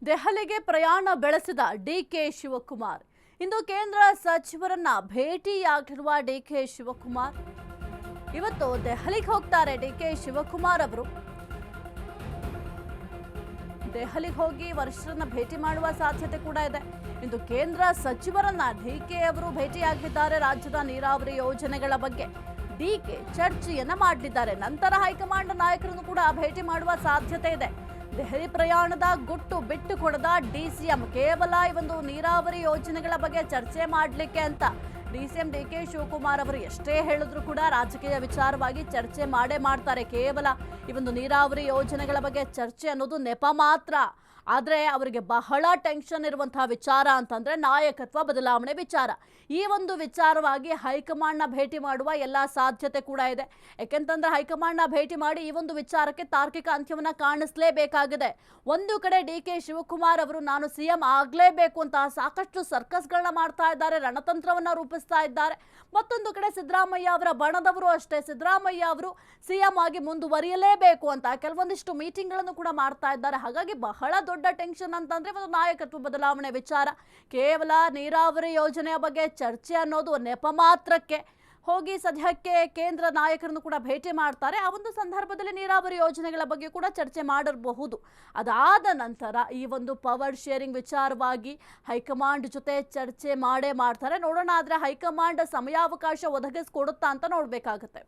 ದೆಹಲಿಗೆ ಪ್ರಯಾಣ ಬೆಳೆಸಿದ ಡಿಕೆ ಶಿವಕುಮಾರ್ ಇಂದು ಕೇಂದ್ರ ಸಚಿವರನ್ನ ಭೇಟಿಯಾಗಿರುವ ಡಿಕೆ ಶಿವಕುಮಾರ್ ಇವತ್ತು ದೆಹಲಿಗೆ ಹೋಗ್ತಾರೆ. ಡಿಕೆ ಶಿವಕುಮಾರ್ ಅವರು ದೆಹಲಿಗೆ ಹೋಗಿ ವರಿಷ್ಠರನ್ನ ಭೇಟಿ ಮಾಡುವ ಸಾಧ್ಯತೆ ಕೂಡ ಇದೆ. ಇಂದು ಕೇಂದ್ರ ಸಚಿವರನ್ನ ಡಿಕೆ ಅವರು ಭೇಟಿಯಾಗಿದ್ದಾರೆ. ರಾಜ್ಯದ ನೀರಾವರಿ ಯೋಜನೆಗಳ ಬಗ್ಗೆ ಡಿಕೆ ಚರ್ಚೆಯನ್ನ ಮಾಡಲಿದ್ದಾರೆ. ನಂತರ ಹೈಕಮಾಂಡ್ ನಾಯಕರನ್ನು ಕೂಡ ಭೇಟಿ ಮಾಡುವ ಸಾಧ್ಯತೆ ಇದೆ. ದೆಹಲಿ ಪ್ರಯಾಣದ ಗುಟ್ಟು ಬಿಟ್ಟು ಕೊಡದ ಡಿಸಿಎಂ ಕೇವಲ ಈ ಒಂದು ನೀರಾವರಿ ಯೋಜನೆಗಳ ಬಗ್ಗೆ ಚರ್ಚೆ ಮಾಡಲಿಕ್ಕೆ ಅಂತ ಡಿಸಿಎಂ ಡಿಕೆ ಶಿವಕುಮಾರ್ ಅವರು ಎಷ್ಟೇ ಹೇಳಿದ್ರು ಕೂಡ ರಾಜಕೀಯ ವಿಚಾರವಾಗಿ ಚರ್ಚೆ ಮಾಡೇ ಮಾಡ್ತಾರೆ. ಕೇವಲ ಈ ಒಂದು ನೀರಾವರಿ ಯೋಜನೆಗಳ ಬಗ್ಗೆ ಚರ್ಚೆ ಅನ್ನೋದು ನೆಪ ಮಾತ್ರ. ಆದರೆ ಅವರಿಗೆ ಬಹಳ ಟೆನ್ಷನ್ ಇರುವಂತಹ ವಿಚಾರ ಅಂತಂದ್ರೆ ನಾಯಕತ್ವ ಬದಲಾವಣೆ ವಿಚಾರ. ಈ ಒಂದು ವಿಚಾರವಾಗಿ ಹೈಕಮಾಂಡ್ನ ಭೇಟಿ ಮಾಡುವ ಎಲ್ಲ ಸಾಧ್ಯತೆ ಕೂಡ ಇದೆ. ಯಾಕೆಂತಂದ್ರೆ ಹೈಕಮಾಂಡ್ನ ಭೇಟಿ ಮಾಡಿ ಈ ಒಂದು ವಿಚಾರಕ್ಕೆ ತಾರ್ಕಿಕ ಅಂತ್ಯವನ್ನ ಕಾಣಿಸಲೇಬೇಕಾಗಿದೆ. ಒಂದು ಕಡೆ ಡಿಕೆ ಶಿವಕುಮಾರ್ ಅವರು ನಾನು ಸಿಎಂ ಆಗಲೇಬೇಕು ಅಂತ ಸಾಕಷ್ಟು ಸರ್ಕಸ್ಗಳನ್ನ ಮಾಡ್ತಾ ಇದ್ದಾರೆ, ರಣತಂತ್ರವನ್ನ ರೂಪಿಸ್ತಾ ಇದ್ದಾರೆ. ಮತ್ತೊಂದು ಕಡೆ ಸಿದ್ದರಾಮಯ್ಯ ಅವರ ಬಣದವರು ಅಷ್ಟೇ ಸಿದ್ದರಾಮಯ್ಯ ಅವರು ಸಿಎಂ ಆಗಿ ಮುಂದುವರಿಯಲೇಬೇಕು ಅಂತ ಕೆಲವೊಂದಿಷ್ಟು ಮೀಟಿಂಗ್ಗಳನ್ನು ಕೂಡ ಮಾಡ್ತಾ ಇದ್ದಾರೆ. ಹಾಗಾಗಿ ಬಹಳ ದೊಡ್ಡ ಟೆನ್ಷನ್ ಅಂತಂದ್ರೆ ಒಂದು ನಾಯಕತ್ವ ಬದಲಾವಣೆ ವಿಚಾರ. ಕೇವಲ ನೀರಾವರಿ ಯೋಜನೆಯ ಬಗ್ಗೆ ಚರ್ಚೆ ಅನ್ನೋದು ನೆಪ ಮಾತ್ರಕ್ಕೆ ಹೋಗಿ ಸದ್ಯಕ್ಕೆ ಕೇಂದ್ರ ನಾಯಕರನ್ನು ಕೂಡ ಭೇಟಿ ಮಾಡ್ತಾರೆ. ಆ ಒಂದು ಸಂದರ್ಭದಲ್ಲಿ ನೀರಾವರಿ ಯೋಜನೆಗಳ ಬಗ್ಗೆ ಕೂಡ ಚರ್ಚೆ ಮಾಡಿರಬಹುದು. ಅದಾದ ನಂತರ ಈ ಒಂದು ಪವರ್ ಶೇರಿಂಗ್ ವಿಚಾರವಾಗಿ ಹೈಕಮಾಂಡ್ ಜೊತೆ ಚರ್ಚೆ ಮಾಡೇ ಮಾಡ್ತಾರೆ. ನೋಡೋಣ, ಆದ್ರೆ ಹೈಕಮಾಂಡ್ ಸಮಯಾವಕಾಶ ಒದಗಿಸ್ಕೊಡುತ್ತಾ ಅಂತ ನೋಡ್ಬೇಕಾಗತ್ತೆ.